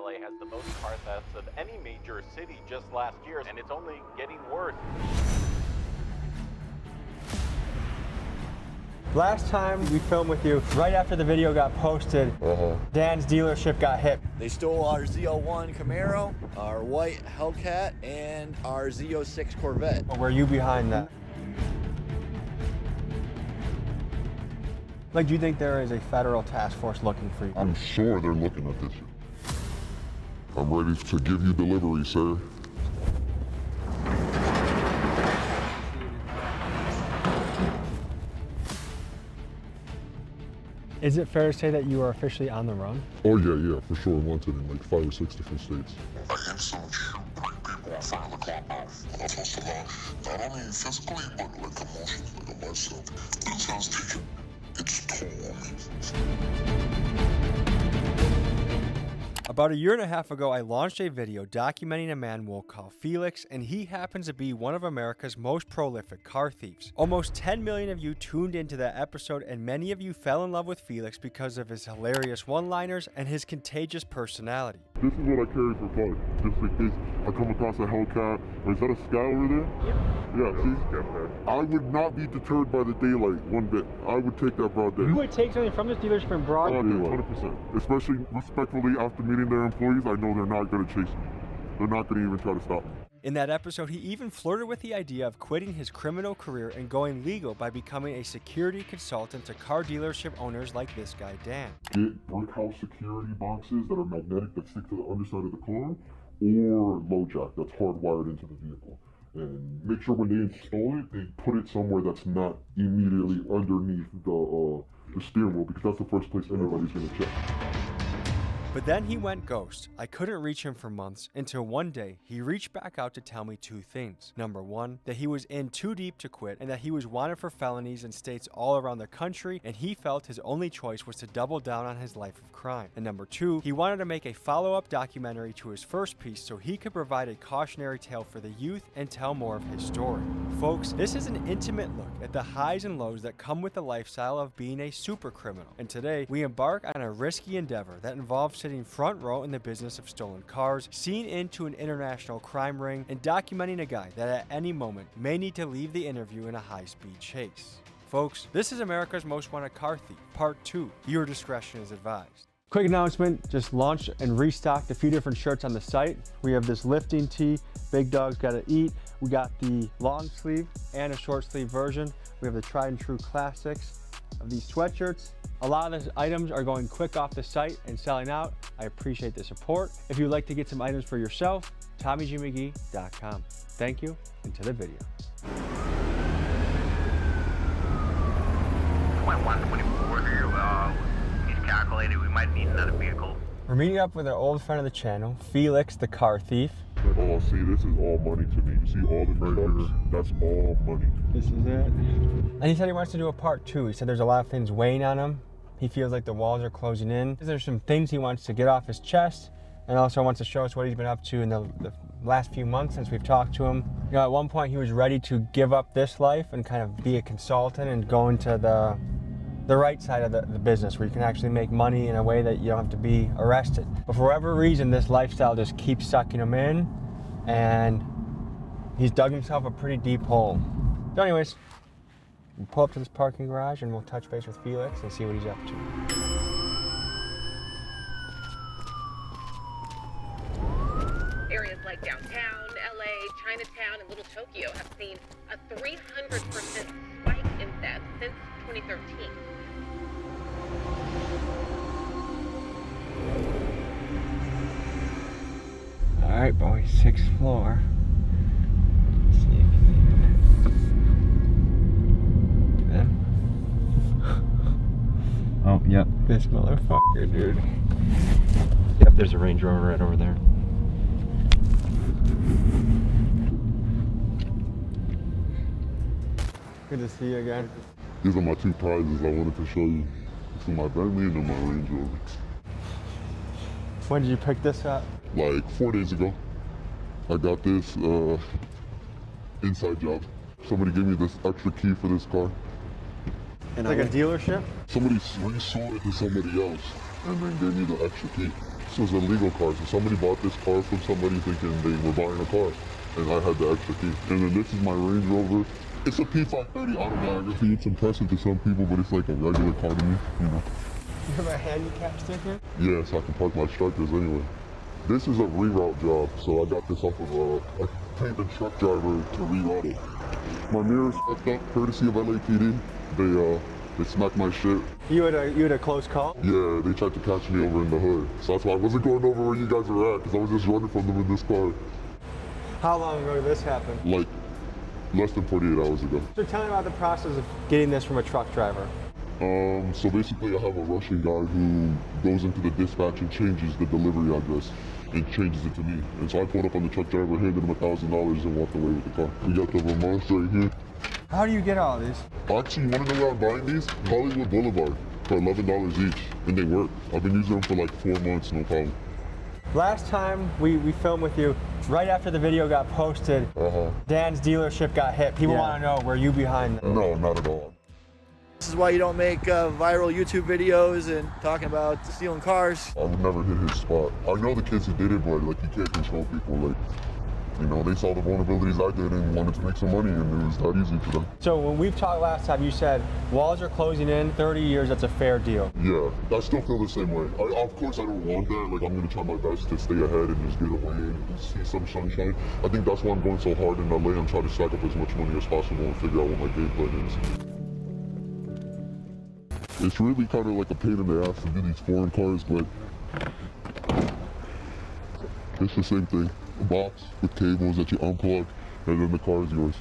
LA has the most car thefts of any major city just last year, and it's only getting worse. Last time we filmed with you, right after the video got posted, Dan's dealership got hit. They stole our Z01 Camaro, our white Hellcat, and our Z06 Corvette. Were you behind that? Like, do you think there is a federal task force looking for you? I'm sure they're looking at this. I'm ready to give you delivery, sir. Is it fair to say that you are officially on the run? Oh yeah, for sure. Wanted in like 5 or 6 different states. I instantly shoot 3 people in front of the clubhouse. I lost a lot, not only physically, but like emotionally on myself. This has taken its toll on me. About 1.5 years ago, I launched a video documenting a man we'll call Felix, and he happens to be one of America's most prolific car thieves. Almost 10 million of you tuned into that episode, and many of you fell in love with Felix because of his hilarious one-liners and his contagious personality. This is what I carry for fun, just in case I come across a Hellcat. Or is that a Sky over there? Yep. Yeah, see? I would not be deterred by the daylight one bit. I would take that broad day. You would take something from this dealership in broad daylight? 100%. Especially respectfully after meeting their employees, I know they're not going to chase me. They're not going to even try to stop me. In that episode, he even flirted with the idea of quitting his criminal career and going legal by becoming a security consultant to car dealership owners like this guy, Dan. Get brick house security boxes that are magnetic that stick to the underside of the car, or low jack that's hardwired into the vehicle. And make sure when they install it, they put it somewhere that's not immediately underneath the steering wheel, because that's the first place anybody's going to check. But then he went ghost. I couldn't reach him for months until one day he reached back out to tell me 2 things. Number 1, that he was in too deep to quit and that he was wanted for felonies in states all around the country, and he felt his only choice was to double down on his life of crime. And number 2, he wanted to make a follow-up documentary to his first piece so he could provide a cautionary tale for the youth and tell more of his story. Folks, this is an intimate look at the highs and lows that come with the lifestyle of being a super criminal. And today, we embark on a risky endeavor that involves sitting front row in the business of stolen cars, seeing into an international crime ring, and documenting a guy that at any moment may need to leave the interview in a high-speed chase. Folks, this is America's Most Wanted Car Thief, Part 2. Your discretion is advised. Quick announcement, just launched and restocked a few different shirts on the site. We have this lifting tee, Big Dog's Gotta Eat. We got the long sleeve and a short sleeve version. We have the tried and true classics of these sweatshirts. A lot of the items are going quick off the site and selling out. I appreciate the support. If you'd like to get some items for yourself, TommyGMcGee.com. Thank you, and to the video. 124 here, he's calculated we might need another vehicle. We're meeting up with an old friend of the channel, Felix the car thief. Oh, see, this is all money to me. You see all the trucks? That's all money. This is it. And he said he wants to do a part 2. He said there's a lot of things weighing on him. He feels like the walls are closing in. There's some things he wants to get off his chest, and also wants to show us what he's been up to in the last few months since we've talked to him. You know, at one point he was ready to give up this life and kind of be a consultant and go into the right side of the business where you can actually make money in a way that you don't have to be arrested. But for whatever reason, this lifestyle just keeps sucking him in, and he's dug himself a pretty deep hole. So anyways, we'll pull up to this parking garage and we'll touch base with Felix and see what he's up to. Areas like downtown, LA, Chinatown, and Little Tokyo have seen a 300% spike in theft since 2013. All right, boy, 6th floor. Let's see if Oh, yep. this motherfucker, dude. Yep, there's a Range Rover right over there. Good to see you again. These are my 2 prizes I wanted to show you. This is my Bentley and then my Range Rover. When did you pick this up? Like 4 days ago. I got this inside job. Somebody gave me this extra key for this car. It's like a dealership? Somebody resold it to somebody else and then gave me the extra key. this was a legal car, so somebody bought this car from somebody thinking they were buying a car, and I had the extra key. And then this is my Range Rover. It's a P530 autobiography. It's impressive to some people, but it's like a regular car to me, you know. You have a handicap sticker? Yeah, so I can park my Strikers anyway. This is a reroute job, so I got this off of a paid the truck driver to reroute it. My mirror's fucked up, courtesy of LAPD. They smacked my shit. You had a close call? Yeah, they tried to catch me over in the hood. So that's why I wasn't going over where you guys were at, because I was just running from them in this car. How long ago did this happen? Like, less than 48 hours ago. So tell me about the process of getting this from a truck driver. So basically I have a Russian guy who goes into the dispatch and changes the delivery address and changes it to me. And so I pulled up on the truck driver, handed him $1,000 and walked away with the car. We got the Vermont right here. How do you get all these? Actually, you want to know where I'm buying these? Hollywood Boulevard for $11 each. And they work. I've been using them for like 4 months, no problem. Last time we filmed with you, right after the video got posted, Dan's dealership got hit. People want to know, were you behind them? No, not at all. This is why you don't make viral YouTube videos and talking about stealing cars. I would never hit his spot. I know the kids who did it, but like you can't control people. Like, you know, they saw the vulnerabilities I did and wanted to make some money, and it was that easy for them. So when we've talked last time, you said walls are closing in 30 years. That's a fair deal. Yeah, I still feel the same way. Of course, I don't want that. Like, I'm gonna try my best to stay ahead and just get away and just see some sunshine. I think that's why I'm going so hard in LA. I'm trying to stack up as much money as possible and figure out what my game plan is. It's really kind of like a pain in the ass to do these foreign cars, but it's the same thing. A box with cables that you unplug, and then the car is yours.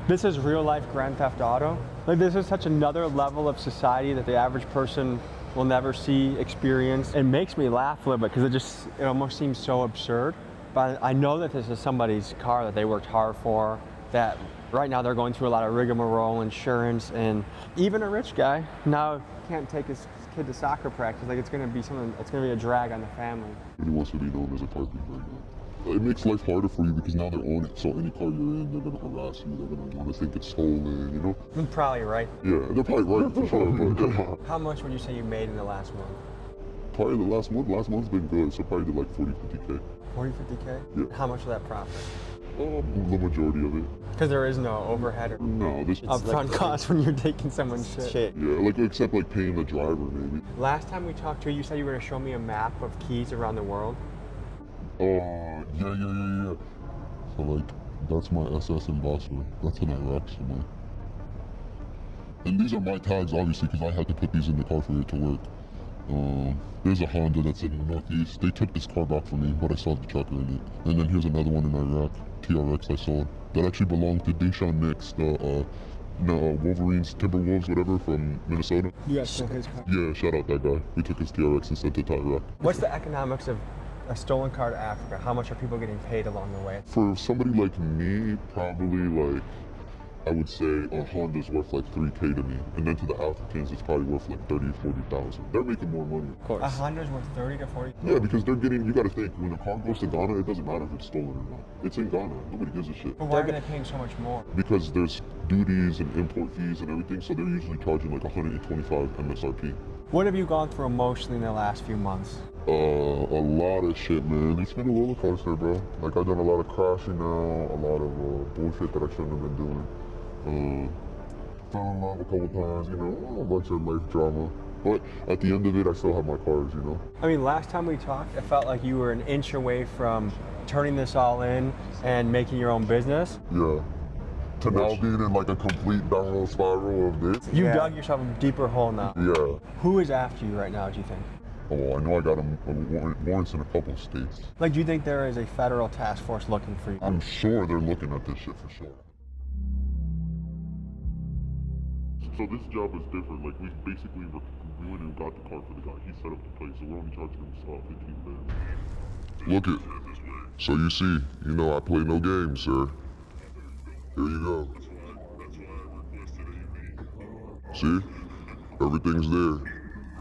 This is real life Grand Theft Auto. Like, this is such another level of society that the average person will never see, experience. It makes me laugh a little bit because it almost seems so absurd. But I know that this is somebody's car that they worked hard for, that right now they're going through a lot of rigmarole, insurance, and even a rich guy now can't take his kid to soccer practice. Like, it's gonna be a drag on the family. He wants to be known as a parking brake. It makes life harder for you because now they're on it. So any car you're in, they're gonna harass you. They're gonna want to think it's stolen, you know? You're probably right. Yeah, they're probably right for sure. But How much would you say you made in the last month? probably the last month. Last month's been good, so probably did like 40, 50K. 40, 50K? Yeah. How much of that profit? The majority of it. Because there is no overhead or No, this upfront cost when you're taking someone's shit. Yeah, like except like paying the driver maybe. Last time we talked to you, you said you were going to show me a map of keys around the world. Yeah. So like, that's my SS Ambassador. That's in Iraq somewhere. And these are my tags, obviously, because I had to put these in the car for it to work. There's a Honda that's in the Northeast. They took this car back from me, but I saw the trucker in it. And then here's another one in Iraq, TRX I sold. That actually belonged to Deshaun Nix, the Wolverines, Timberwolves, whatever, from Minnesota. You guys took his car? Yeah, shout out that guy. We took his TRX and sent it to Iraq. What's the economics of a stolen car to Africa? How much are people getting paid along the way? For somebody like me, probably like, I would say a Honda's worth like 3K to me. And then to the Africans, it's probably worth like 30, 40,000. They're making more money. Of course. A Honda's worth 30 to 40? Yeah, because they're getting, you gotta think, when a car goes to Ghana, it doesn't matter if it's stolen or not. It's in Ghana. Nobody gives a shit. But why are they paying so much more? Because there's duties and import fees and everything, so they're usually charging like 125 MSRP. What have you gone through emotionally in the last few months? A lot of shit, man. It's been a roller coaster, bro. Like, I've done a lot of crashing now, a lot of bullshit that I shouldn't have been doing. Fell in love a couple times, you know, a bunch of life drama. But at the end of it, I still have my cars, you know? I mean, last time we talked, it felt like you were an inch away from turning this all in and making your own business. Yeah. To now being in like a complete downward spiral of this. You dug yourself a deeper hole now. Yeah. Who is after you right now, do you think? Oh, I know I got warrants in a couple states. Like, do you think there is a federal task force looking for you? I'm sure they're looking at this shit for sure. So this job is different. Like, we basically went and got the car for the guy. He set up the place, so we're only charging him 15 grand. Look it. So you see, you know I play no games, sir. Here you go. See? Everything's there.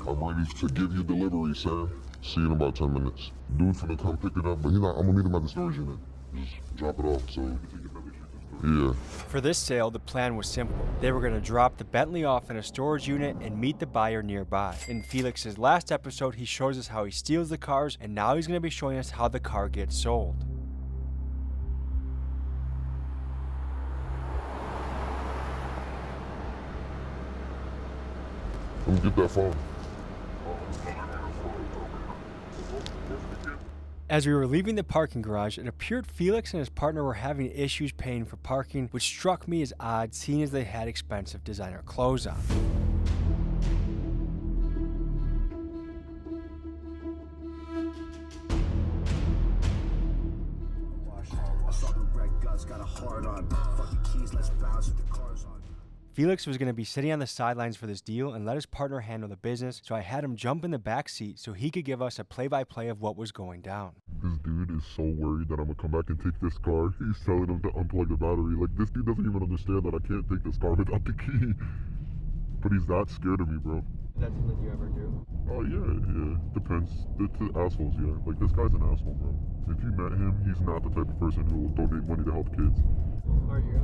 I'm ready to give you delivery, sir. See you in about 10 minutes. Dude's gonna come pick it up, but I'm gonna meet him at the storage unit. Just drop it off, so Yeah. For this sale, the plan was simple. They were going to drop the Bentley off in a storage unit and meet the buyer nearby. In Felix's last episode, he shows us how he steals the cars, and now he's going to be showing us how the car gets sold. Let me get that phone. As we were leaving the parking garage, it appeared Felix and his partner were having issues paying for parking, which struck me as odd seeing as they had expensive designer clothes on. Felix was going to be sitting on the sidelines for this deal and let his partner handle the business, so I had him jump in the back seat so he could give us a play-by-play of what was going down. This dude is so worried that I'm gonna come back and take this car. He's telling him to unplug the battery. Like, this dude doesn't even understand that I can't take this car without the key. But he's that scared of me, bro. That's something you ever do? Oh, yeah. Depends. To assholes, yeah. Like, this guy's an asshole, bro. If you met him, he's not the type of person who will donate money to help kids. Are you?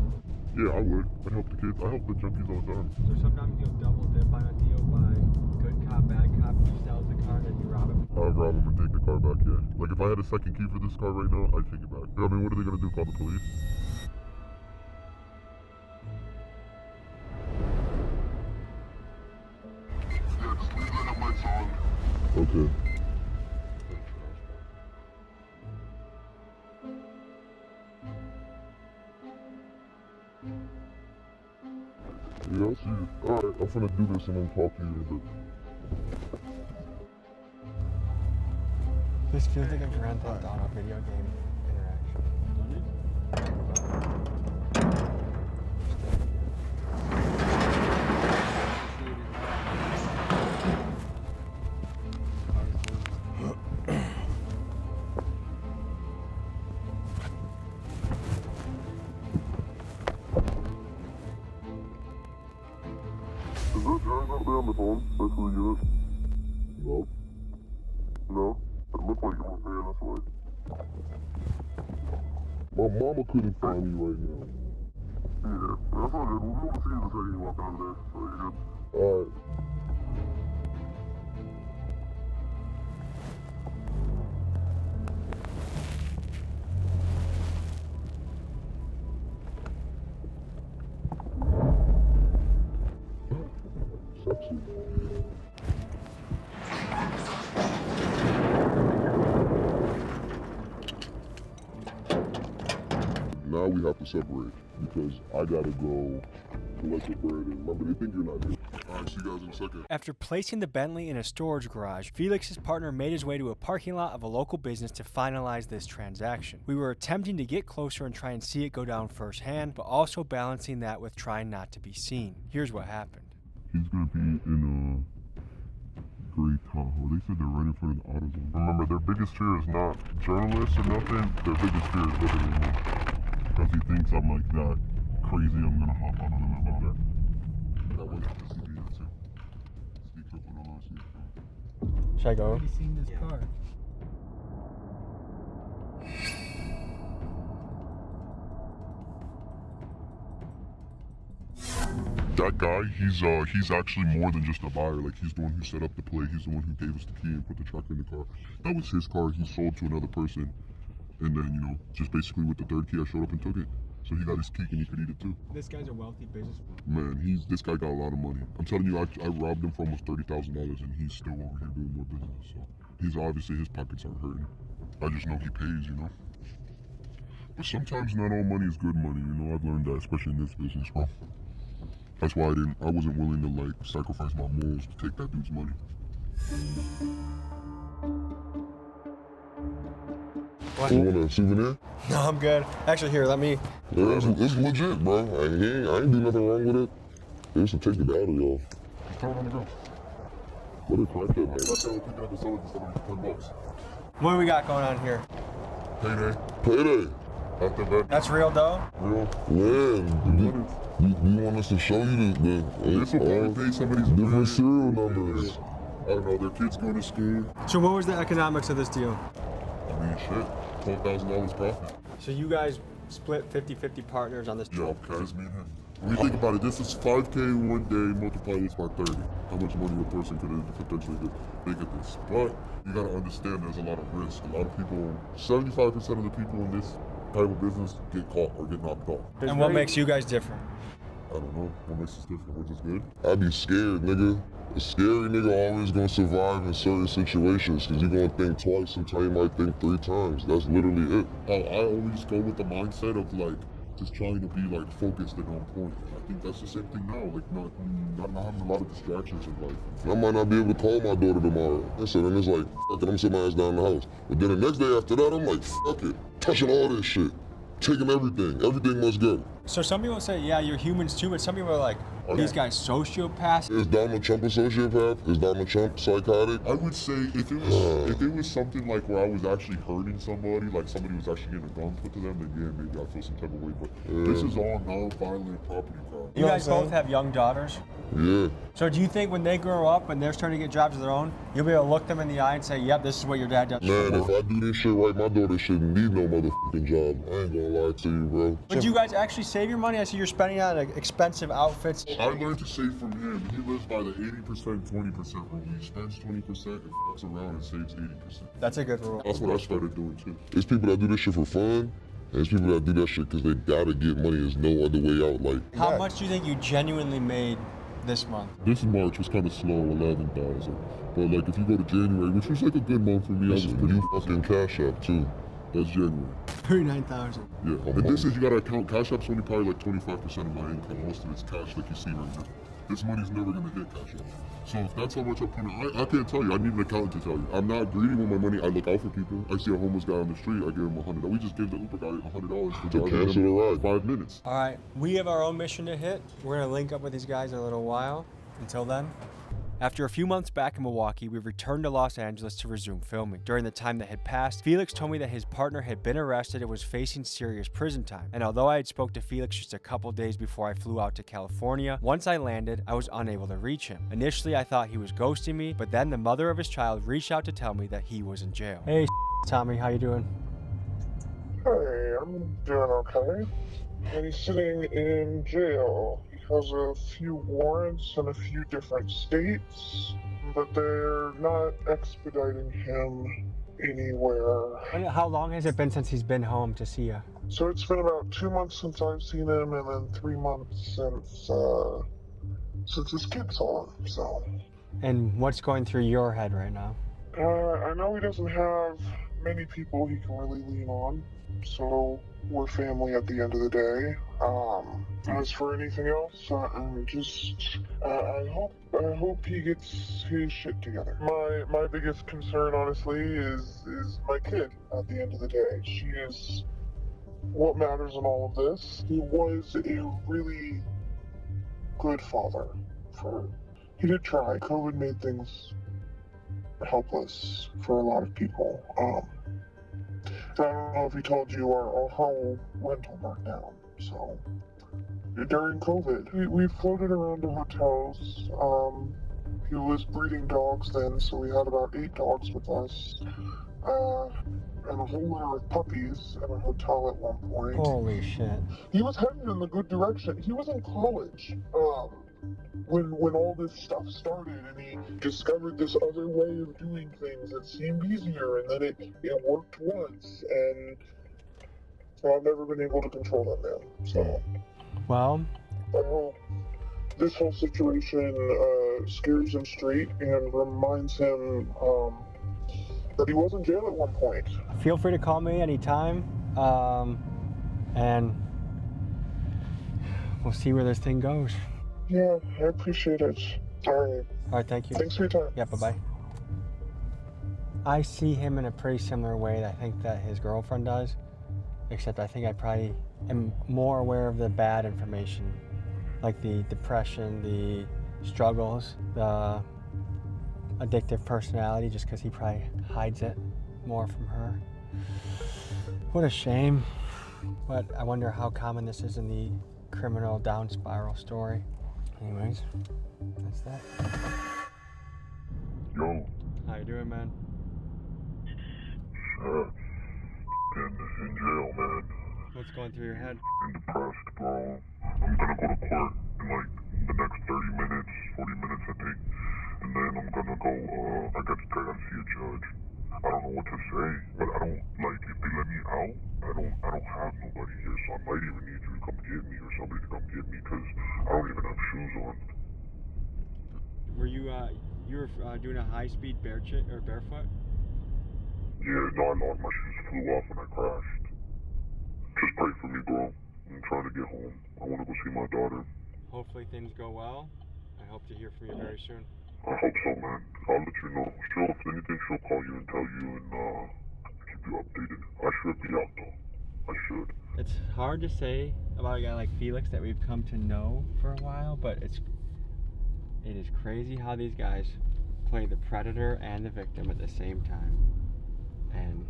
Yeah, I would. I'd help the kids. I help the junkies all the time. So sometimes you'll double dip on a deal by good cop, bad cop, you sell the car, then you rob him? I'd rob him and take the car back, yeah. Like, if I had a second key for this car right now, I'd take it back. I mean, what are they gonna do, call the police? Yeah, just leave the headlights on. Okay. Yeah, I see you. Alright, I'm finna do this and then talk to you in a bit. This feels like a Grand Theft Auto video game interaction. Is there anybody on the phone? Next to the unit? No. No? It looked like you were paying this way. My mama couldn't find me right now. Yeah, that's all good. We'll be able to see you the second you walk out of there. So you're good. Alright. Sexy. Now we have to separate because I gotta go collect your bread. And remember, they think you're not here. Alright, see you guys in a second. After placing the Bentley in a storage garage, Felix's partner made his way to a parking lot of a local business to finalize this transaction. We were attempting to get closer and try and see it go down firsthand, but also balancing that with trying not to be seen. Here's what happened. He's gonna be in a gray Tahoe. They said they're right in front of the AutoZone. Remember, their biggest fear is not journalists or nothing. Their biggest fear is literally me. Because he thinks I'm like that crazy, I'm gonna hop on him about that. That was the CBS too. Sneak up on all our. Should I go? Have you seen this car? That guy, he's actually more than just a buyer. Like, he's the one who set up the play. He's the one who gave us the key and put the tracker in the car. That was his car. He sold to another person. And then, you know, just basically with the third key, I showed up and took it. So he got his cake and he could eat it too. This guy's a wealthy businessman. Man, this guy got a lot of money. I'm telling you, I robbed him for almost $30,000 and he's still over here doing more business. So he's obviously, his pockets aren't hurting. I just know he pays, you know. But sometimes not all money is good money, you know. I've learned that, especially in this business, bro. That's why I wasn't willing to like sacrifice my morals to take that dude's money. What? You want a souvenir? No, I'm good. Actually, here, let me. Yeah, it's legit, bro. I ain't do nothing wrong with it. They used to take the battery off. Just turn it on the go. Let it crack that back. That's how we pick it up and sell it to somebody for $10. What do we got going on here? Payday. Payday. After that. That's real dough? Real. Yeah. Do you want us to show you the this will probably pay some of these different serial numbers? I don't know, their kids go to school. So what was the economics of this deal? I mean, shit, $12,000 profit. So you guys split 50-50 partners on this Yeah, trip. okay, it's me and him. When you think about it, this is 5K one day, multiply this by 30. How much money a person could potentially make at this. But you gotta understand there's a lot of risk. A lot of people, 75% of the people in this type of business get caught or get knocked off. And what makes you guys different? I don't know. What makes us different? We're just good. I'd be scared, nigga. A scary nigga always gonna survive in certain situations because you're gonna think twice, sometimes you might think 3 times. That's literally it. I always go with the mindset of like just trying to be like focused and on point. I think that's the same thing now, like not having a lot of distractions in life. I might not be able to call my daughter tomorrow. And so then it's like, fuck it, I'm sitting my ass down in the house. But then the next day after that, I'm like, fuck it. Touching all this shit. Taking everything. Everything must go. So some people say, yeah, you're humans too, but some people are like, these guys sociopaths. Is Donald Trump a sociopath? Is Donald Trump psychotic? I would say if it was something like where I was actually hurting somebody, like somebody was actually getting a gun put to them, then yeah, maybe I feel some type of way. But this is all non-violent property crime. You guys both have young daughters. Yeah. So do you think when they grow up and they're starting to get jobs of their own, you'll be able to look them in the eye and say, yep, this is what your dad does? Man, if I do this shit right, my daughter shouldn't need no motherfucking job. I ain't gonna lie to you, bro. Would you guys actually save your money? I see you're spending on expensive outfits. I learned to save from him. He lives by the 80%, 20% rule. He spends 20% and fucks around and saves 80%. That's a good rule. That's what I started doing too. There's people that do this shit for fun, and there's people that do that shit because they gotta get money. There's no other way out. Like, How much do you think you genuinely made this month? This March was kind of slow, 11,000. But like if you go to January, which was like a good month for me, I was pretty you fucking Cash App too. That's January. 39,000. Yeah. And this is, you gotta account, Cash App's only probably like 25% of my income. Most of it's cash like you see right now. This money's never gonna hit Cash App. So if that's how much I put in, I can't tell you. I need an accountant to tell you. I'm not greedy with my money. I look out for people. I see a homeless guy on the street, I give him $100. We just gave the Uber guy $100. Which I cancel the ride. 5 minutes. All right, we have our own mission to hit. We're gonna link up with these guys in a little while. Until then. After a few months back in Milwaukee, we returned to Los Angeles to resume filming. During the time that had passed, Felix told me that his partner had been arrested and was facing serious prison time. And although I had spoke to Felix just a couple days before I flew out to California, once I landed, I was unable to reach him. Initially, I thought he was ghosting me, but then the mother of his child reached out to tell me that he was in jail. Hey, Tommy, how you doing? Hey, I'm doing okay. And he's sitting in jail. He has a few warrants in a few different states, but they're not expediting him anywhere. And how long has it been since he's been home to see you? So it's been about 2 months since I've seen him, and then 3 months since his kid saw him. So. And what's going through your head right now? I know he doesn't have many people he can really lean on, so we're family at the end of the day. As for anything else, I hope he gets his shit together. My biggest concern, honestly, is my kid. At the end of the day, she is what matters in all of this. He was a really good father. He did try. COVID made things helpless for a lot of people. I don't know if he told you our whole rental burnt down. So during COVID, we floated around to hotels. He was breeding dogs then, so we had about 8 dogs with us, and a whole litter of puppies in a hotel at one point. Holy shit. He was headed in the good direction. He was in college when all this stuff started, and he discovered this other way of doing things that seemed easier, and then it worked once, and so I've never been able to control that man. So, well, I hope this whole situation scares him straight and reminds him that he was in jail at one point. Feel free to call me anytime, and we'll see where this thing goes. Yeah, I appreciate it. All right, thank you. Thanks for your time. Yeah, bye-bye. I see him in a pretty similar way that I think that his girlfriend does, except I think I probably am more aware of the bad information, like the depression, the struggles, the addictive personality, just because he probably hides it more from her. What a shame, but I wonder how common this is in the criminal down spiral story. Anyways, that's that. Yo. How you doing, man? In jail, man. What's going through your head? I'm depressed, bro. I'm gonna go to court in like the next 30 minutes, 40 minutes, I think. And then I'm gonna go, I gotta see a judge. I don't know what to say, but I don't, like, if they let me out, I don't have nobody here, so I might even need you to come get me or somebody to come get me, because I don't even have shoes on. Were you doing a high-speed barefoot? Yeah, no, my shoes flew off when I crashed. Just pray for me, bro. I'm trying to get home. I want to go see my daughter. Hopefully things go well. I hope to hear from you very soon. I hope so, man. I'll let you know. If anything, she'll call you and tell you and keep you updated. I should be out, though. I should. It's hard to say about a guy like Felix that we've come to know for a while, but it is crazy how these guys play the predator and the victim at the same time. And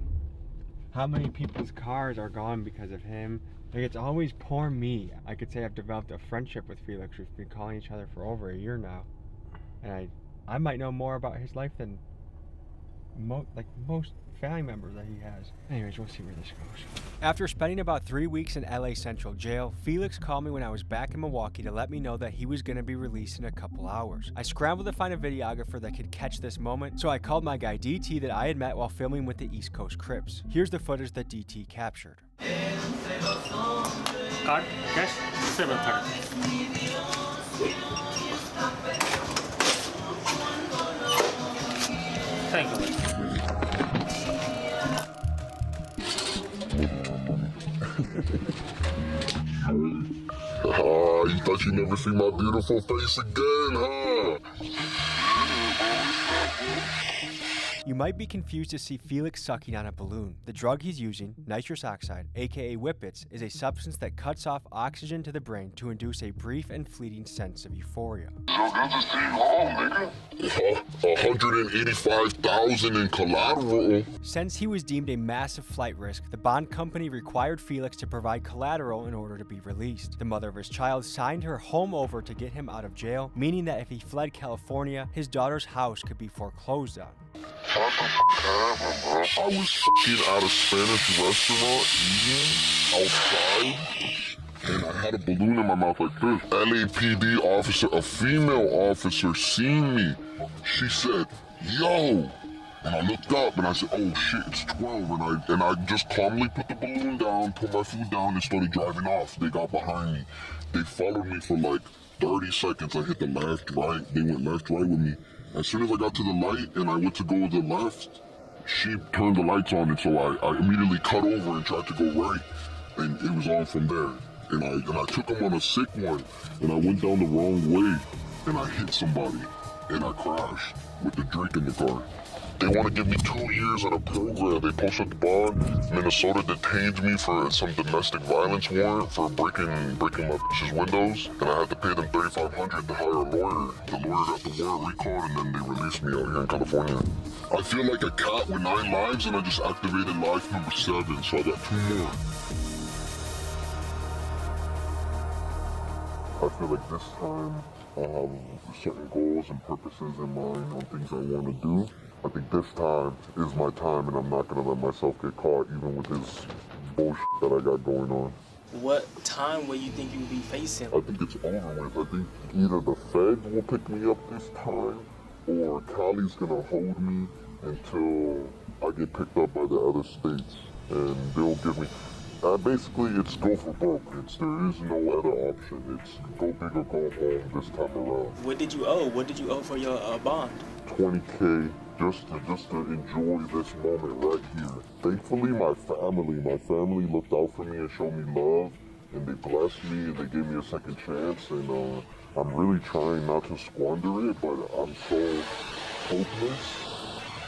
how many people's cars are gone because of him. Like, it's always poor me. I could say I've developed a friendship with Felix. We've been calling each other for over a year now. And I might know more about his life than most family members that he has. Anyways, we'll see where this goes. After spending about 3 weeks in LA Central Jail, Felix called me when I was back in Milwaukee to let me know that he was going to be released in a couple hours. I scrambled to find a videographer that could catch this moment, so I called my guy DT that I had met while filming with the East Coast Crips. Here's the footage that DT captured. Card, cash, 730. Thank you. You thought you'd never see my beautiful face again, huh? You might be confused to see Felix sucking on a balloon. The drug he's using, nitrous oxide, aka Whippets, is a substance that cuts off oxygen to the brain to induce a brief and fleeting sense of euphoria. So good to stay home, nigga. 185,000 in collateral. Since he was deemed a massive flight risk, the bond company required Felix to provide collateral in order to be released. The mother of his child signed her home over to get him out of jail, meaning that if he fled California, his daughter's house could be foreclosed on. I was fucking at a Spanish restaurant eating outside, and I had a balloon in my mouth like this. LAPD officer, a female officer, seen me. She said, "Yo," and I looked up and I said, "Oh shit, it's 12." And I just calmly put the balloon down, put my food down, and started driving off. They got behind me. They followed me for like 30 seconds. I hit the left, right. They went left, right with me. As soon as I got to the light and I went to go to the left, she turned the lights on, and so I immediately cut over and tried to go right, and it was on from there. And I took them on a sick one, and I went down the wrong way, and I hit somebody, and I crashed with the drink in the car. They want to give me 2 years on a program. They posted the bond. Minnesota detained me for some domestic violence warrant for breaking my bitch's windows, and I had to pay them $3,500 to hire a lawyer. The lawyer got the warrant recalled, and then they released me out here in California. I feel like a cat with 9 lives, and I just activated life number 7, so I got 2 more. I feel like this time I have certain goals and purposes in mind on things I want to do. I think this time is my time, and I'm not going to let myself get caught even with this bullshit that I got going on. What time will you think you'll be facing? I think it's over with. I think either the feds will pick me up this time, or Cali's going to hold me until I get picked up by the other states, and they'll give me... basically, it's go for broke. There is no other option. It's go big or go home this time around. What did you owe? What did you owe for your bond? $20K just to enjoy this moment right here. Thankfully, my family looked out for me and showed me love, and they blessed me and they gave me a second chance. And I'm really trying not to squander it, but I'm so hopeless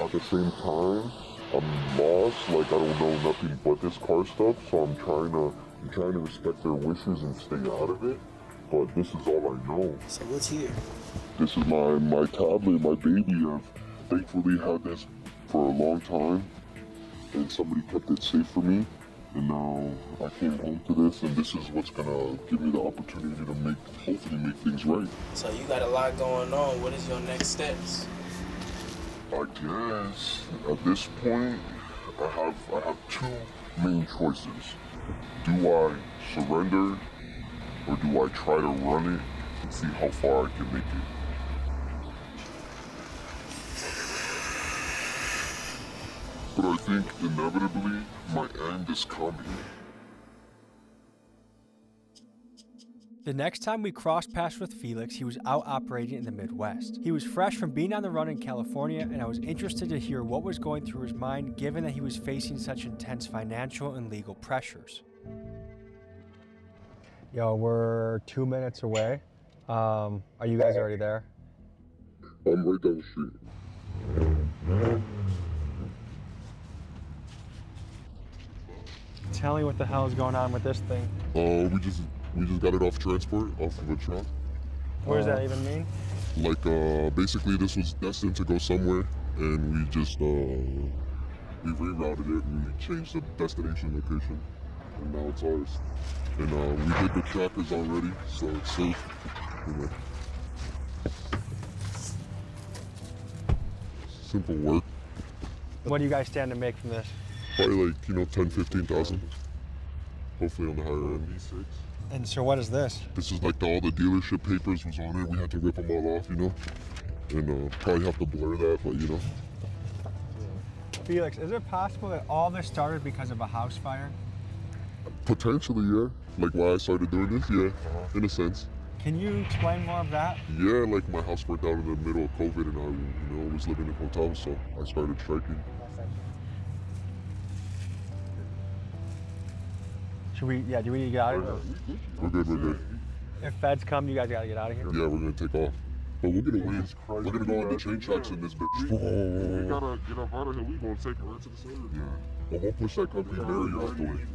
at the same time. I'm lost, like I don't know nothing but this car stuff, so I'm trying to respect their wishes and stay out of it, but this is all I know. So what's here? This is my tablet, my baby. I've thankfully had this for a long time, and somebody kept it safe for me, and now I came home to this, and this is what's gonna give me the opportunity to hopefully make things right. So you got a lot going on. What is your next steps? I guess at this point, I have 2 main choices. Do I surrender or do I try to run it and see how far I can make it? But I think inevitably my end is coming. The next time we crossed paths with Felix, he was out operating in the Midwest. He was fresh from being on the run in California, and I was interested to hear what was going through his mind given that he was facing such intense financial and legal pressures. Yo, we're 2 minutes away. Are you guys already there? I'm right down the street. Tell me what the hell is going on with this thing. We just got it off transport, off of a truck. What does that even mean? Like, basically this was destined to go somewhere, and we just, we rerouted it and we changed the destination location, and now it's ours. And we hit the trackers already, so it's safe. You know. Simple work. What do you guys stand to make from this? Probably like, 10-15,000. Hopefully on the higher end. V6. And so what is this? This is like all the dealership papers was on it. We had to rip them all off, and probably have to blur that, but Felix, is it possible that all this started because of a house fire? Potentially, yeah. Like why I started doing this, yeah, in a sense. Can you explain more of that? Yeah, like my house burnt down in the middle of COVID, and I, was living in hotels, so I started striking. Do we need to get out of here? We're good. If feds come, you guys gotta get out of here? Yeah, we're gonna take off. But we're gonna win. We're gonna go on the chain tracks in this bitch. We gotta get up out of here. We gonna take it right to the center. Yeah. But we'll push that company barrier out the way.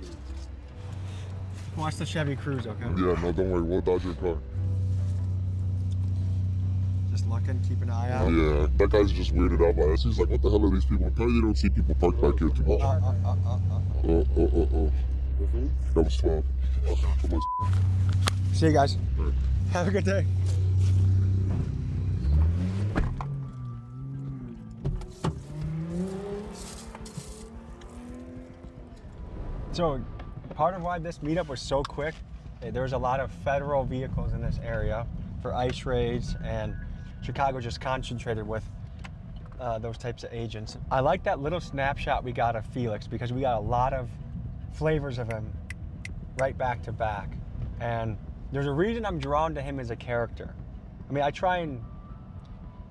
Watch the Chevy Cruze, okay? Yeah, no, don't worry. We'll dodge your car. Just looking, keep an eye out. Yeah, that guy's just weirded out by us. He's like, what the hell are these people? Apparently they don't see people parked back here too much. That was 12. See you guys. Right. Have a good day. So, part of why this meetup was so quick, there was a lot of federal vehicles in this area for ICE raids, and Chicago just concentrated with those types of agents. I like that little snapshot we got of Felix because we got a lot of flavors of him right back to back. And there's a reason I'm drawn to him as a character. I mean, I try and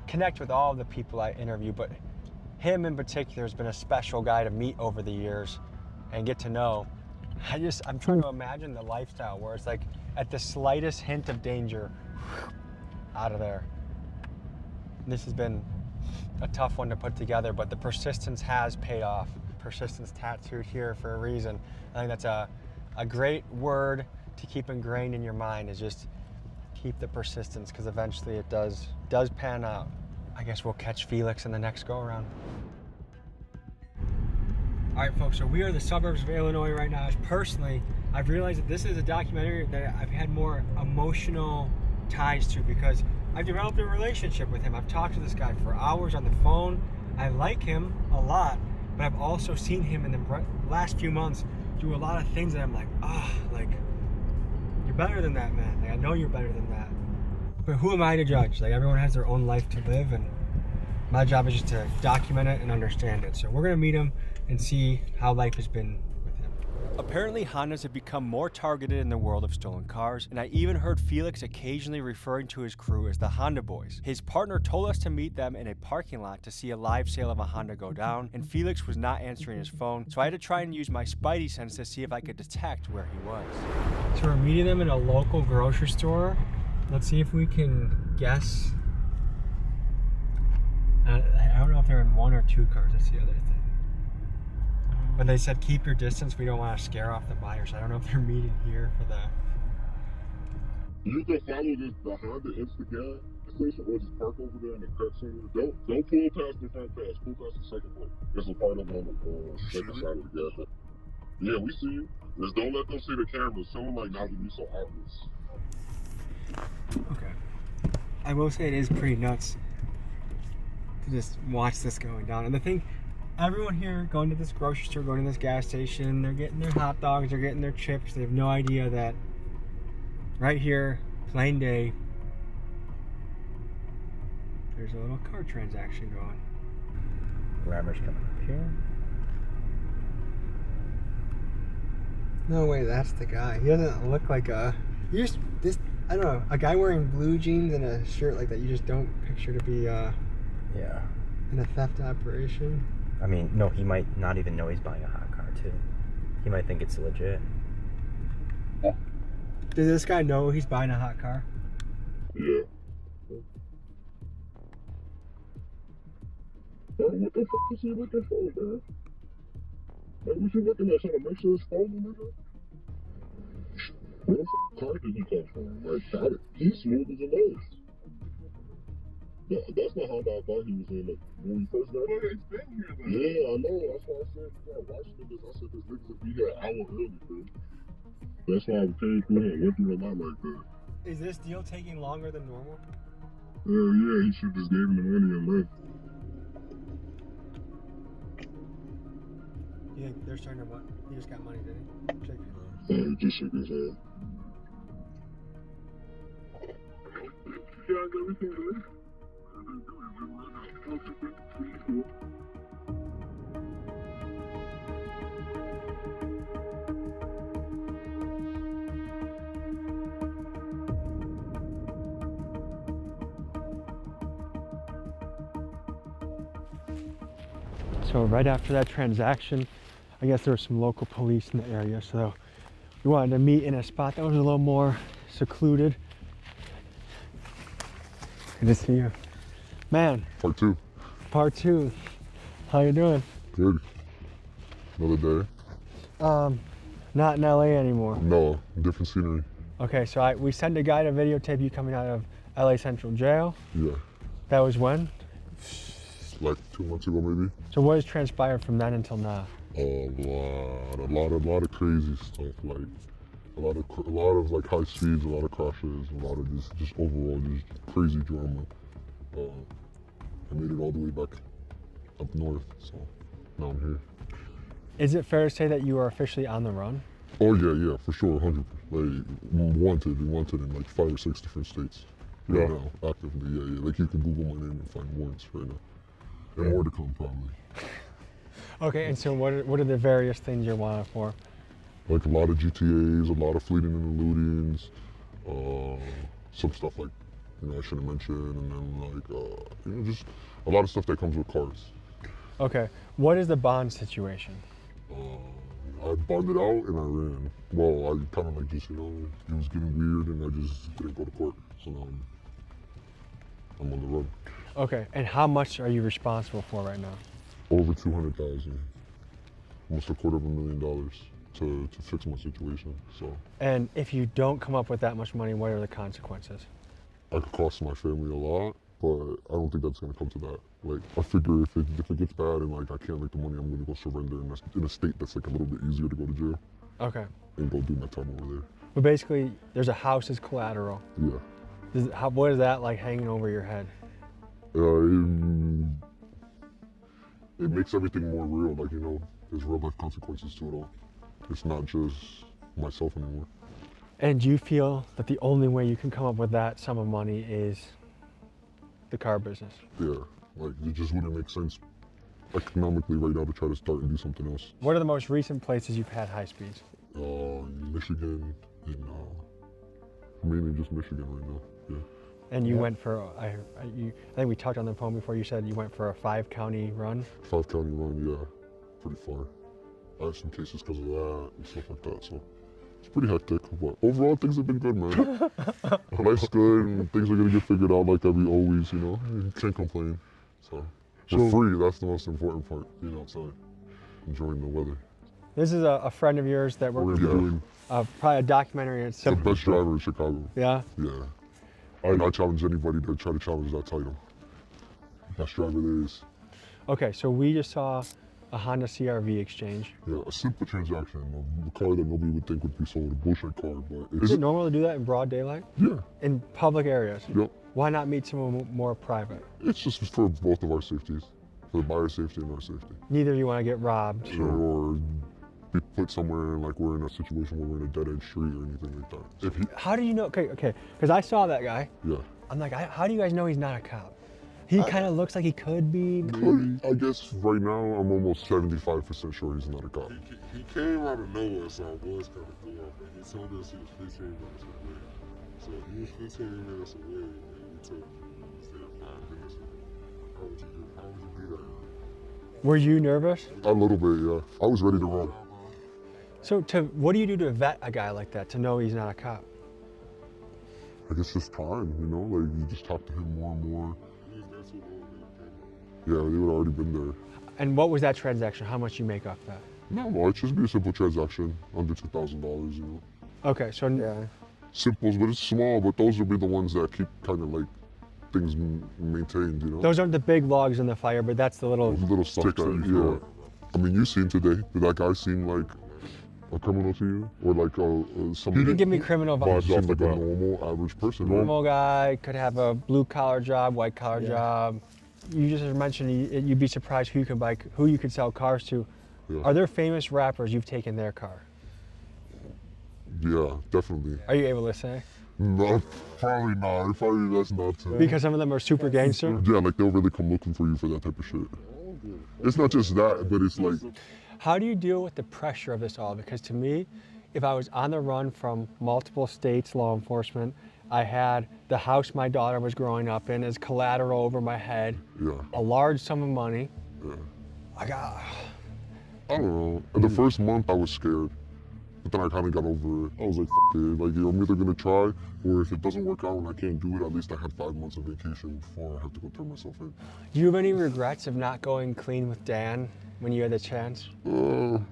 connect with all of the people I interview, but him in particular has been a special guy to meet over the years and get to know. I'm trying to imagine the lifestyle where it's like at the slightest hint of danger, out of there. This has been a tough one to put together, but the persistence has paid off. Persistence tattooed here for a reason. I think that's a great word to keep ingrained in your mind, is just keep the persistence, because eventually it does pan out. I guess we'll catch Felix in the next go around. All right, folks, so we are in the suburbs of Illinois right now. Personally, I've realized that this is a documentary that I've had more emotional ties to because I've developed a relationship with him. I've talked to this guy for hours on the phone. I like him a lot, but I've also seen him in the last few months do a lot of things that I'm like, you're better than that, man. Like, I know you're better than that. But who am I to judge? Like, everyone has their own life to live, and my job is just to document it and understand it. So we're gonna meet him and see how life has been with him. Apparently, Hondas have become more targeted in the world of stolen cars, and I even heard Felix occasionally referring to his crew as the Honda Boys. His partner told us to meet them in a parking lot to see a live sale of a Honda go down, and Felix was not answering his phone, so I had to try and use my spidey sense to see if I could detect where he was. So we're meeting them in a local grocery store. Let's see if we can guess. I don't know if they're in one or two cars. That's the other thing. When they said keep your distance, we don't want to scare off the buyers. I don't know if they're meeting here for the... You can follow the Honda Instagram station or just park over there in the cut center. Don't pull past the front pass. Pull past the second one. It's a part of the second side of the gas. Yeah, we see you. Just don't let them see the cameras. Tell them like not to be so obvious. Okay. I will say it is pretty nuts to just watch this going down. And the thing, Everyone here going to this grocery store, going to this gas station, they're getting their hot dogs, they're getting their chips. They have no idea that right here, plain day, there's a little car transaction going. Rammer's coming up here. No way, that's the guy. He doesn't look like a... I don't know, a guy wearing blue jeans and a shirt like that, you just don't picture to be Yeah. in a theft operation. I mean, no, he might not even know he's buying a hot car, too. He might think it's legit. Does this guy know he's buying a hot car? Yeah. What the fuck is he looking for, man? Like, what you looking at? Trying to make sure it's stolen, nigga? Where the fuck car did he come from? Like, that, he's smooth as a lace. That's not how I thought he was in, like, when we first got here. It's been here, though. Yeah, I know. That's why I said, yeah, watching niggas, I said this niggas would be here an hour early, bro. That's why I came through here and went through a lot like that. Is this deal taking longer than normal? Yeah, he should just gave him the money and left. You think they're starting to what? He just got money, didn't he? Check. He just shook his head. Yeah, everything good? So right after that transaction, I guess there was some local police in the area, so we wanted to meet in a spot that was a little more secluded. Good to see you. Man. Part 2. Part 2. How you doing? Good. Another day? Not in LA anymore. No, different scenery. Okay, so we sent a guy to videotape you coming out of LA Central Jail. Yeah. That was when? Like 2 months ago, maybe. So what has transpired from then until now? A lot of crazy stuff. Like a lot of like high speeds, a lot of crashes, a lot of just overall just crazy drama. I made it all the way back up north, so now I'm here. Is it fair to say that you are officially on the run? Oh yeah, for sure, 100%. Like wanted in like 5 or 6 different states right now, actively. Yeah. Like you can Google my name and find warrants right now, and more to come probably. Okay, and so what are the various things you're wanted for? Like a lot of GTAs, a lot of fleeting and eludings, some stuff like, I shouldn't mention, and then like, just a lot of stuff that comes with cars. Okay, what is the bond situation? I bonded out and I ran. Well, I kind of like just, it was getting weird and I just didn't go to court. So now I'm on the road. Okay, and how much are you responsible for right now? Over 200,000, almost $250,000 to fix my situation. So. And if you don't come up with that much money, what are the consequences? I could cost my family a lot, but I don't think that's gonna come to that. Like, I figure if it gets bad and like I can't make the money, I'm gonna go surrender in a state that's like a little bit easier to go to jail. Okay. And go do my time over there. But basically, there's a house as collateral. Yeah. What is that like hanging over your head? It makes everything more real, like, there's real life consequences to it all. It's not just myself anymore. And do you feel that the only way you can come up with that sum of money is the car business? Yeah, like it just wouldn't make sense economically right now to try to start and do something else. What are the most recent places you've had high speeds? Michigan, and mainly just Michigan right now, yeah. And you went for, I think we talked on the phone before, you said you went for a 5-county run? 5-county run, yeah, pretty far. I have some cases because of that and stuff like that, so it's pretty hectic, but overall things have been good, man. Life's good and things are gonna get figured out like we always, you can't complain. So we're free, that's the most important part, being outside, enjoying the weather. This is a friend of yours that we're doing probably a documentary. It's the best driver in Chicago. Yeah? Yeah. I challenge anybody to try to challenge that title. Best driver there is. Okay, so we just saw a Honda CR-V exchange. Yeah, a simple transaction. A car that nobody would think would be sold, a bullshit car, but Is it normal to do that in broad daylight? Yeah. In public areas? Yep. Why not meet someone more private? It's just for both of our safeties. for the buyer's safety and our safety. Neither of you want to get robbed. Or be put somewhere like we're in a situation where we're in a dead end street or anything like that. If he, How do you know? Okay, because I saw that guy. yeah. I'm like, how do you guys know he's not a cop? He kind of looks like he could be. Maybe. I guess right now I'm almost 75% sure he's not a cop. He came out of nowhere, so I was kind of cool. But he told us he was 15 minutes away. So he was 15 minutes away, and we took stayed 5 minutes. How would you do that? Were you nervous? A little bit, yeah. I was ready to run. So what do you do to vet a guy like that to know he's not a cop? I guess just time, you know, like you just talk to him more and more. Yeah, they would already been there. And what was that transaction? How much you make off that? No, it should be a simple transaction, under $2,000, you know. Okay, so yeah. Simples, but it's small, but those would be the ones that keep kind of like things maintained, you know. Those aren't the big logs in the fire, but that's the little. Those little stuff that, yeah. I mean, you seen today, did that guy seem like a criminal to you? Or like somebody? You can give me criminal vibes. Seemed like a normal, average person. Normal guy, could have a blue collar job, white collar job. You just mentioned you'd be surprised who you could sell cars to. Yeah. Are there famous rappers you've taken their car? Yeah, definitely. Are you able to say? No, probably not. Probably that's not too. Because some of them are super gangster? Yeah, like they'll really come looking for you for that type of shit. It's not just that, but it's like. How do you deal with the pressure of this all? Because to me, if I was on the run from multiple states, law enforcement, I had the house my daughter was growing up in as collateral over my head, a large sum of money. Yeah. I don't know. In the first month, I was scared. But then I kind of got over it. I was like, F it. Like, I'm either going to try, or if it doesn't work out and I can't do it, at least I had 5 months of vacation before I have to go turn myself in. Do you have any regrets of not going clean with Dan when you had the chance? No,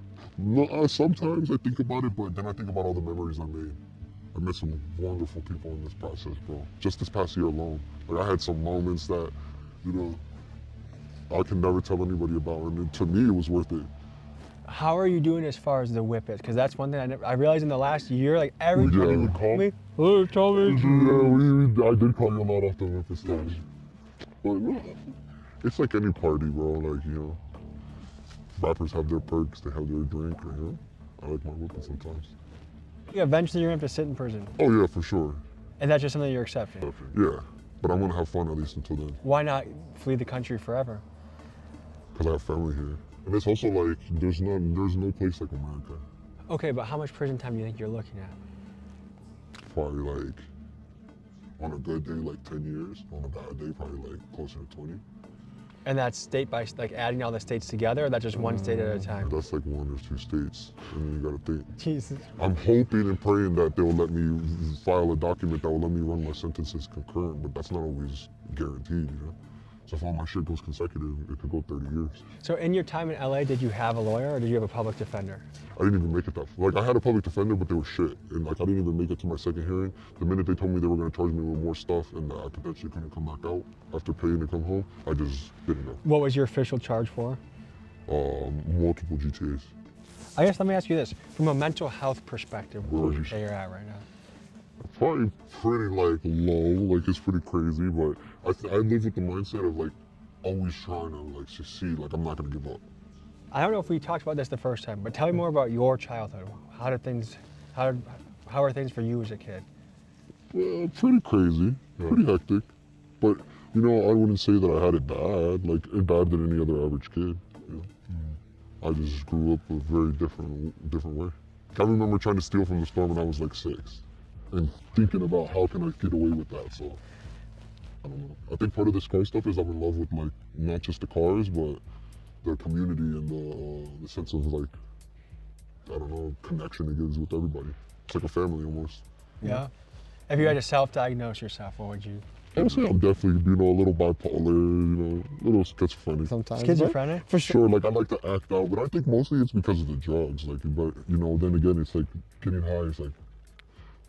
sometimes I think about it, but then I think about all the memories I made. I met some wonderful people in this process, bro. Just this past year alone. Like, I had some moments that, you know, I can never tell anybody about, and to me, it was worth it. How are you doing as far as the whippets? Because that's one thing I realized in the last year, like everybody would call me. Oh, tell me. Yeah, I did call you a lot off the whippet stuff. But no, it's like any party, bro. Like, you know, rappers have their perks, they have their drink, you know. I like my whippet sometimes. Yeah, eventually you're gonna have to sit in prison. Oh yeah, for sure. And that's just something you're accepting? Yeah, but I'm gonna have fun at least until then. Why not flee the country forever? Because I have family here. And it's also like, there's no place like America. Okay, but how much prison time do you think you're looking at? Probably like, on a good day, like 10 years. On a bad day, probably like closer to 20. And that's state by, like adding all the states together, or that's just one state at a time? That's like 1 or 2 states, and then you gotta think. Jesus. I'm hoping and praying that they'll let me file a document that will let me run my sentences concurrent, but that's not always guaranteed, you know? So if all my shit goes consecutive, it could go 30 years. So in your time in LA, did you have a lawyer or did you have a public defender? I didn't even make it that far. Like, I had a public defender, but they were shit. And like, I didn't even make it to my second hearing. The minute they told me they were gonna charge me with more stuff and that I potentially couldn't come back out after paying to come home, I just didn't know. What was your official charge for? Multiple GTAs. I guess let me ask you this. From a mental health perspective, where would you say you're at right now? Probably pretty like low, like it's pretty crazy, but I live with the mindset of like always trying to like succeed, like I'm not gonna give up. I don't know if we talked about this the first time, but tell me more about your childhood. How are things for you as a kid? Well, pretty crazy, pretty hectic, but you know, I wouldn't say that I had it bad, like bad than any other average kid. You know? I just grew up a very different way. I remember trying to steal from the store when I was like 6. And thinking about how can I get away with that, so I don't know. I think part of this car stuff is I'm in love with like not just the cars, but the community and the sense of like, I don't know, connection it gives with everybody. It's like a family almost. Yeah. If you had to self-diagnose yourself, what would you? I would say I'm definitely, you know, a little bipolar, you know, a little schizophrenic. Sometimes. Schizophrenic? For sure, like I like to act out, but I think mostly it's because of the drugs. Like, but you know, then again, it's like getting high is like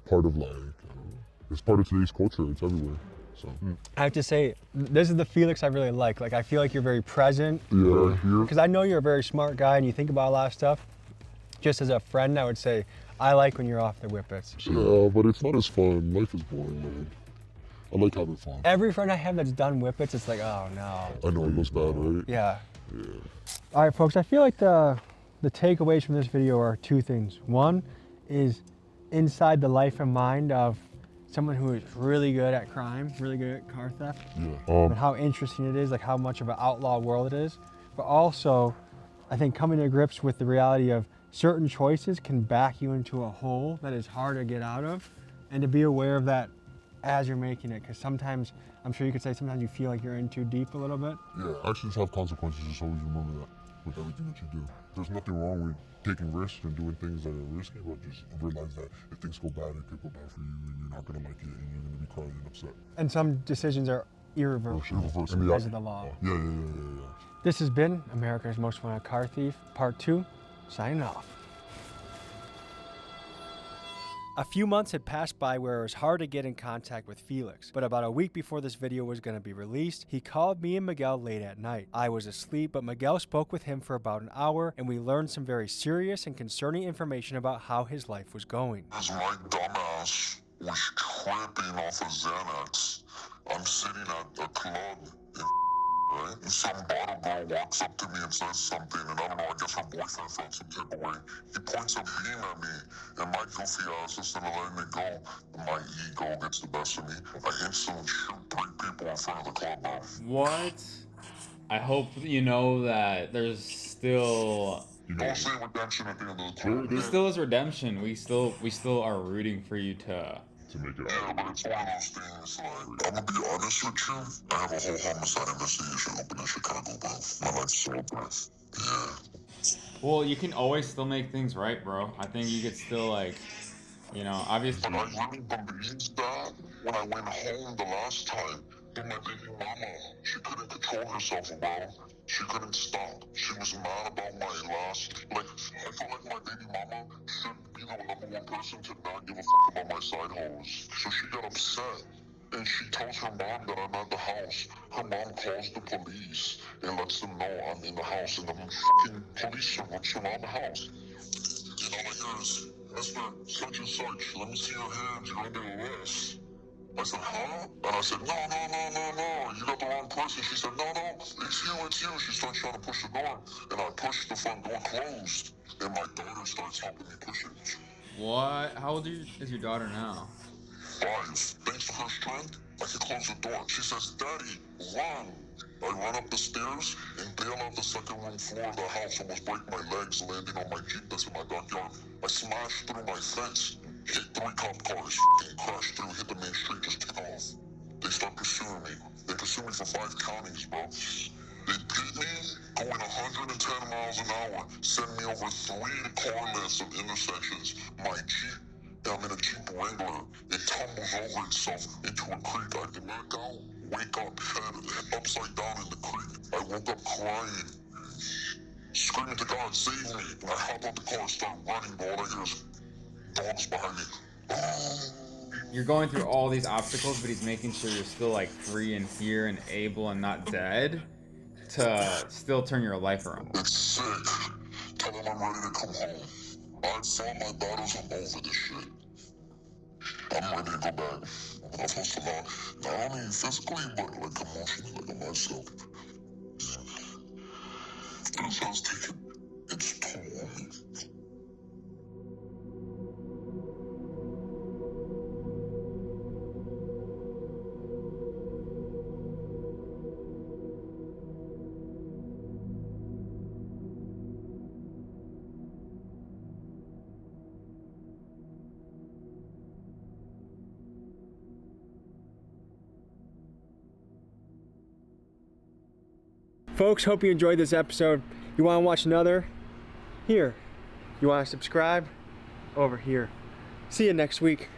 part of like, I don't know, it's part of today's culture. It's everywhere. So I have to say, this is the Felix I really like. Like I feel like you're very present. Yeah. Because I know you're a very smart guy and you think about a lot of stuff. Just as a friend, I would say I like when you're off the whippets. Yeah, but it's not as fun. Life is boring, man. I like having fun. Every friend I have that's done whippets, it's like, oh no. I know it looks bad, right? Yeah. Yeah. All right, folks, I feel like the takeaways from this video are two things. One is inside the life and mind of someone who is really good at crime, really good at car theft, Yeah. and how interesting it is, like how much of an outlaw world it is. But also, I think coming to grips with the reality of certain choices can back you into a hole that is hard to get out of, and to be aware of that as you're making it, because sometimes, I'm sure you could say sometimes you feel like you're in too deep a little bit. Yeah, actions have consequences, just always remember that with everything that you do. There's nothing wrong with taking risks and doing things that are risky, but just realize that if things go bad, it could go bad for you, and you're not gonna like it, and you're gonna be crying and upset. And some decisions are irreversible because of the law. Yeah. This has been America's Most Wanted Car Thief, Part 2, signing off. A few months had passed by where it was hard to get in contact with Felix, but about a week before this video was going to be released, he called me and Miguel late at night. I was asleep, but Miguel spoke with him for about an hour, and we learned some very serious and concerning information about how his life was going. As my dumbass was tripping off of Xanax, I'm sitting at a club in right? And some bottle girl walks up to me and says something, and I don't know, I guess her boyfriend felt some type of way. He points a beam at me, and my goofy ass, instead of letting it go, my ego gets the best of me. I instantly shoot 3 people in front of the club, bro. What? I hope you know that there's still... Don't say redemption at the end of the club. There still is redemption. We still are rooting for you to make it. Yeah, but it's one of those things, like, I'm gonna be honest with you, I have a whole homicide investigation open in Chicago, bro. My life's so bad. Yeah. Well, you can always still make things right, bro. I think you could still, like, you know, obviously... But I really believed that when I went home the last time. But my baby mama, she couldn't control herself, bro. She couldn't stop. She was mad about my last... Like, I feel like my baby mama should be the #1 person to not give a fuck about my side hoes. So she got upset. And she tells her mom that I'm at the house. Her mom calls the police and lets them know I'm in the house. And the fucking police surround the house. And all I hear is, Esther, such and such, let me see your hands, you're under arrest. I said, huh? And I said, no, you got the wrong person. She said, no, it's you. She starts trying to push the door, and I pushed the front door closed, and my daughter starts helping me push it. What? How old is your daughter now? 5. Thanks to her strength, I can close the door. She says, Daddy, run. I run up the stairs and bail out the second room floor of the house, almost break my legs, landing on my Jeep that's in my backyard. I smashed through my fence, hit 3 cop cars, crashed through, hit the main street, just took off. They start pursuing me. They pursue me for 5 counties, bro. They beat me, going 110 miles an hour, send me over 3 car lengths of intersections. My Jeep, I'm in a Jeep Wrangler, it tumbles over itself into a creek. I black out, wake up, head upside down in the creek. I woke up crying, screaming to God, save me. And I hop out the car and start running, but all I hear is dogs behind me. You're going through all these obstacles, but he's making sure you're still, like, free and here and able and not dead to still turn your life around. It's sick. Tell him I'm ready to come home. I fought my battles, I'm over this shit. I'm ready to go back. I'm supposed to not only physically, but like emotionally, like on myself. This has taken its toll on me. Folks, hope you enjoyed this episode. You want to watch another? Here. You want to subscribe? Over here. See you next week.